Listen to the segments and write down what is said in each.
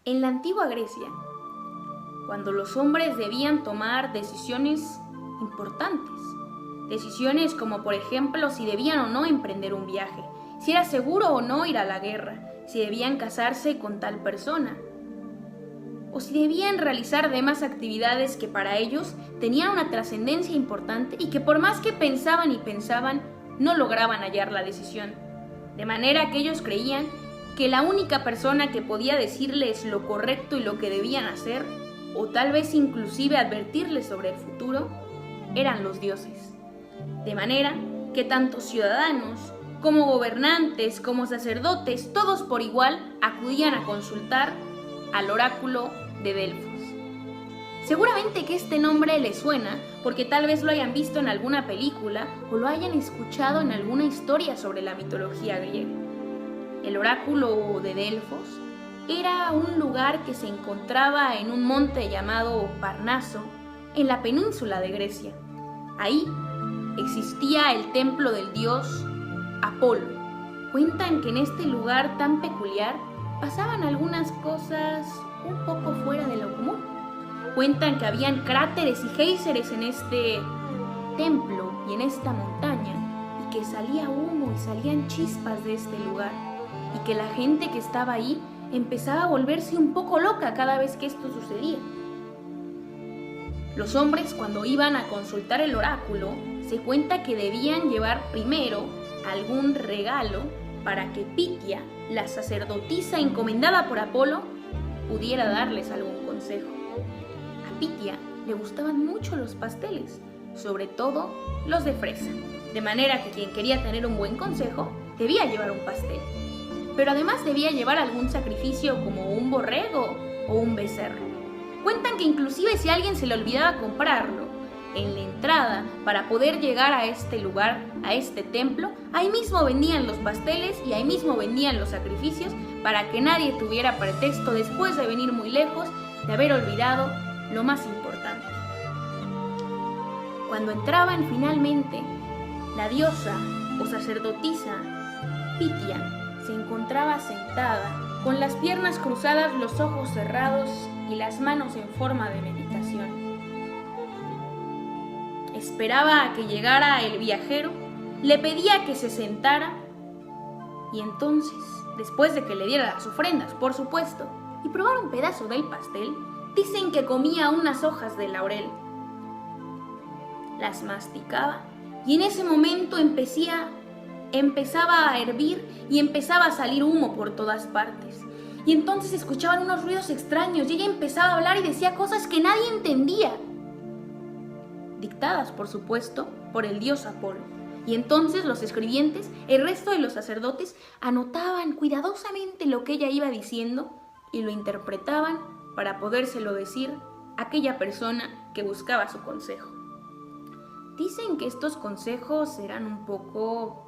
En la antigua Grecia, cuando los hombres debían tomar decisiones importantes, decisiones como por ejemplo si debían o no emprender un viaje, si era seguro o no ir a la guerra, si debían casarse con tal persona, o si debían realizar demás actividades que para ellos tenían una trascendencia importante y que por más que pensaban y pensaban, no lograban hallar la decisión. De manera que ellos creían que la única persona que podía decirles lo correcto y lo que debían hacer, o tal vez inclusive advertirles sobre el futuro, eran los dioses. De manera que tanto ciudadanos, como gobernantes, como sacerdotes, todos por igual acudían a consultar al oráculo de Delfos. Seguramente que este nombre les suena porque tal vez lo hayan visto en alguna película o lo hayan escuchado en alguna historia sobre la mitología griega. El oráculo de Delfos era un lugar que se encontraba en un monte llamado Parnaso, en la península de Grecia. Ahí existía el templo del dios Apolo. Cuentan que en este lugar tan peculiar pasaban algunas cosas un poco fuera de lo común. Cuentan que habían cráteres y géiseres en este templo y en esta montaña, y que salía humo y salían chispas de este lugar, y que la gente que estaba ahí empezaba a volverse un poco loca cada vez que esto sucedía. Los hombres, cuando iban a consultar el oráculo, se cuenta que debían llevar primero algún regalo para que Pitia, la sacerdotisa encomendada por Apolo, pudiera darles algún consejo. A Pitia le gustaban mucho los pasteles, sobre todo los de fresa, de manera que quien quería tener un buen consejo debía llevar un pastel. Pero además debía llevar algún sacrificio como un borrego o un becerro. Cuentan que inclusive si a alguien se le olvidaba comprarlo, en la entrada para poder llegar a este lugar, a este templo, ahí mismo vendían los pasteles y ahí mismo vendían los sacrificios para que nadie tuviera pretexto después de venir muy lejos de haber olvidado lo más importante. Cuando entraban finalmente, la diosa o sacerdotisa Pitia se encontraba sentada, con las piernas cruzadas, los ojos cerrados y las manos en forma de meditación. Esperaba a que llegara el viajero, le pedía que se sentara y entonces, después de que le diera las ofrendas, por supuesto, y probara un pedazo del pastel, dicen que comía unas hojas de laurel. Las masticaba y en ese momento empezaba a hervir y empezaba a salir humo por todas partes. Y entonces se escuchaban unos ruidos extraños y ella empezaba a hablar y decía cosas que nadie entendía, dictadas, por supuesto, por el dios Apolo. Y entonces los escribientes, el resto de los sacerdotes, anotaban cuidadosamente lo que ella iba diciendo y lo interpretaban para podérselo decir a aquella persona que buscaba su consejo. Dicen que estos consejos eran un poco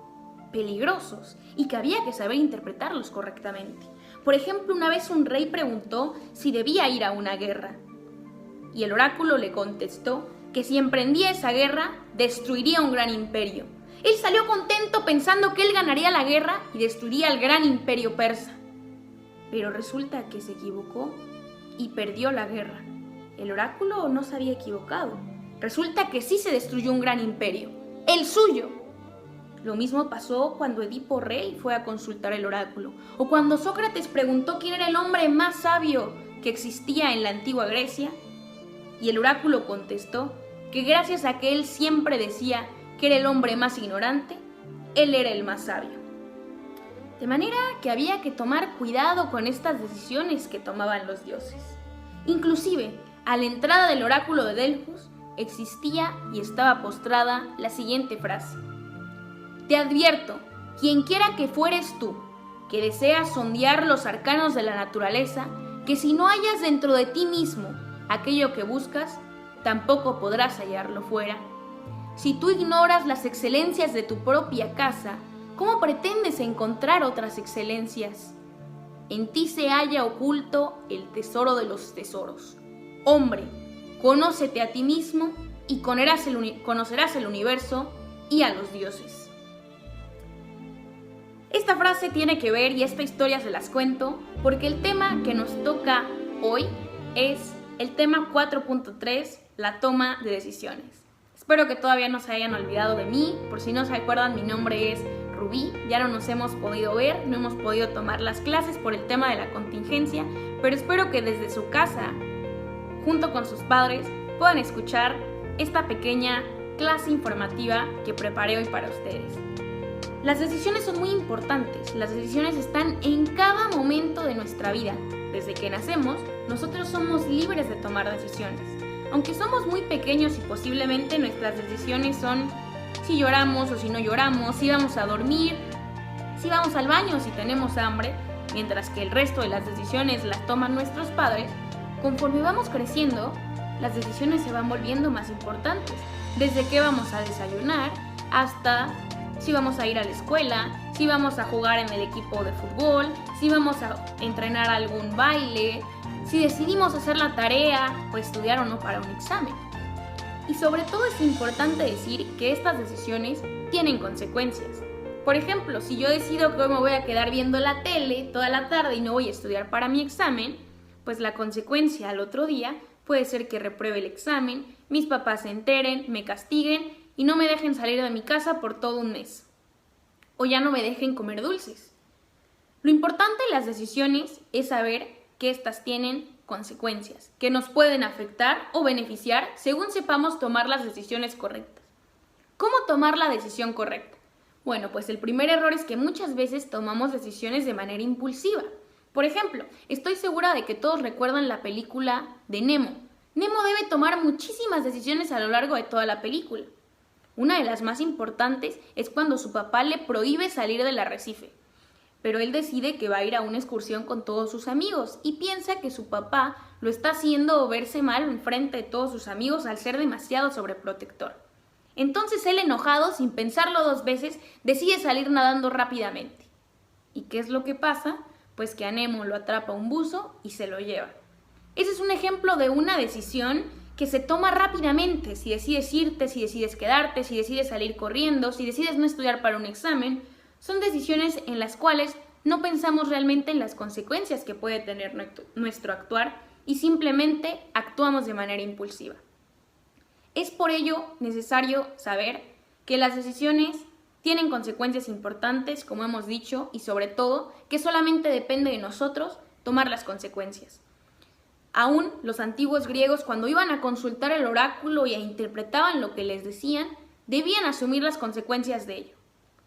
peligrosos y que había que saber interpretarlos correctamente. Por ejemplo, una vez un rey preguntó si debía ir a una guerra y el oráculo le contestó que si emprendía esa guerra destruiría un gran imperio. Él salió contento pensando que él ganaría la guerra y destruiría el gran imperio persa. Pero resulta que se equivocó y perdió la guerra. El oráculo no se había equivocado. Resulta que sí se destruyó un gran imperio, el suyo. Lo mismo pasó cuando Edipo Rey fue a consultar el oráculo, o cuando Sócrates preguntó quién era el hombre más sabio que existía en la antigua Grecia, y el oráculo contestó que gracias a que él siempre decía que era el hombre más ignorante, él era el más sabio. De manera que había que tomar cuidado con estas decisiones que tomaban los dioses. Inclusive, a la entrada del oráculo de Delfos existía y estaba postrada la siguiente frase: te advierto, quienquiera que fueres tú, que deseas sondear los arcanos de la naturaleza, que si no hallas dentro de ti mismo aquello que buscas, tampoco podrás hallarlo fuera. Si tú ignoras las excelencias de tu propia casa, ¿cómo pretendes encontrar otras excelencias? En ti se halla oculto el tesoro de los tesoros. Hombre, conócete a ti mismo y conocerás el universo y a los dioses. Esta frase tiene que ver y esta historia se las cuento porque el tema que nos toca hoy es el tema 4.3, la toma de decisiones. Espero que todavía no se hayan olvidado de mí. Por si no se acuerdan, mi nombre es Rubí. Ya no nos hemos podido ver, no hemos podido tomar las clases por el tema de la contingencia, pero espero que desde su casa, junto con sus padres, puedan escuchar esta pequeña clase informativa que preparé hoy para ustedes. Las decisiones son muy importantes. Las decisiones están en cada momento de nuestra vida. Desde que nacemos, nosotros somos libres de tomar decisiones. Aunque somos muy pequeños y posiblemente nuestras decisiones son si lloramos o si no lloramos, si vamos a dormir, si vamos al baño, si tenemos hambre, mientras que el resto de las decisiones las toman nuestros padres. Conforme vamos creciendo, las decisiones se van volviendo más importantes. Desde qué vamos a desayunar hasta si vamos a ir a la escuela, si vamos a jugar en el equipo de fútbol, si vamos a entrenar algún baile, si decidimos hacer la tarea o estudiar o no para un examen. Y sobre todo es importante decir que estas decisiones tienen consecuencias. Por ejemplo, si yo decido que hoy me voy a quedar viendo la tele toda la tarde y no voy a estudiar para mi examen, pues la consecuencia al otro día puede ser que repruebe el examen, mis papás se enteren, me castiguen y no me dejen salir de mi casa por todo un mes. O ya no me dejen comer dulces. Lo importante en las decisiones es saber que estas tienen consecuencias, que nos pueden afectar o beneficiar según sepamos tomar las decisiones correctas. ¿Cómo tomar la decisión correcta? Bueno, pues el primer error es que muchas veces tomamos decisiones de manera impulsiva. Por ejemplo, estoy segura de que todos recuerdan la película de Nemo. Nemo debe tomar muchísimas decisiones a lo largo de toda la película. Una de las más importantes es cuando su papá le prohíbe salir del arrecife, pero él decide que va a ir a una excursión con todos sus amigos y piensa que su papá lo está haciendo verse mal enfrente de todos sus amigos al ser demasiado sobreprotector. Entonces él, enojado, sin pensarlo dos veces, decide salir nadando rápidamente. ¿Y qué es lo que pasa? Pues que a Nemo lo atrapa un buzo y se lo lleva. Ese es un ejemplo de una decisión que se toma rápidamente. Si decides irte, si decides quedarte, si decides salir corriendo, si decides no estudiar para un examen, son decisiones en las cuales no pensamos realmente en las consecuencias que puede tener nuestro actuar y simplemente actuamos de manera impulsiva. Es por ello necesario saber que las decisiones tienen consecuencias importantes, como hemos dicho, y sobre todo que solamente depende de nosotros tomar las consecuencias. Aún los antiguos griegos, cuando iban a consultar el oráculo y interpretaban lo que les decían, debían asumir las consecuencias de ello.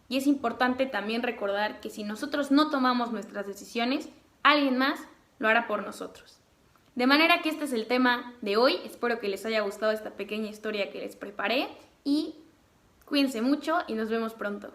Y es importante también recordar que si nosotros no tomamos nuestras decisiones, alguien más lo hará por nosotros. De manera que este es el tema de hoy. Espero que les haya gustado esta pequeña historia que les preparé y cuídense mucho y nos vemos pronto.